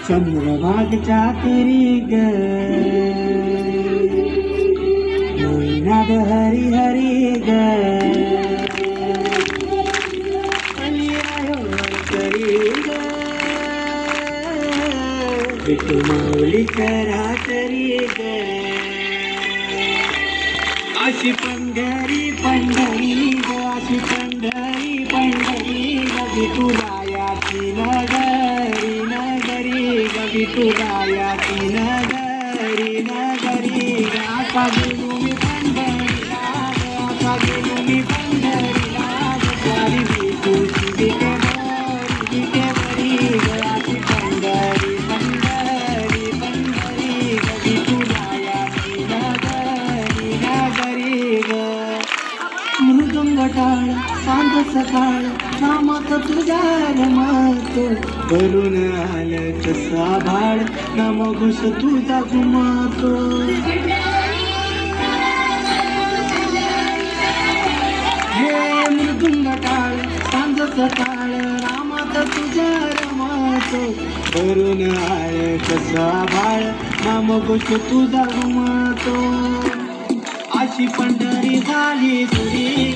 चंद्रभागच्या तिरी ग नाद हरी हरी ग विठू माऊली चराचरी ग अशी पंढरी पंढरी ग अशी पंढरी पंढरी ग विठुरायाची नगरी नगरी ग विठुरायाची नगरी नगरी ग आता गेलो मी पंढरीला ग आता गेलो मी पंढरीला ग स्वारी विठूची विटेवरी ग अशी पंढरी पंढरी पंढरी ग विठुरायाची नगरी नगरी ग मृदुंग टाळ सांग सकाळ नामात तुझ्या रमतो भरून आलं कसा भाड नाम घुस तुझा घुमतो हे मृदुंग टाळ सांग सकाळ नामात तुझ्या रमतो भरून आलं कसा भाड नाम घुस तुझा घुमतो अशी पंढरी झाली तुरी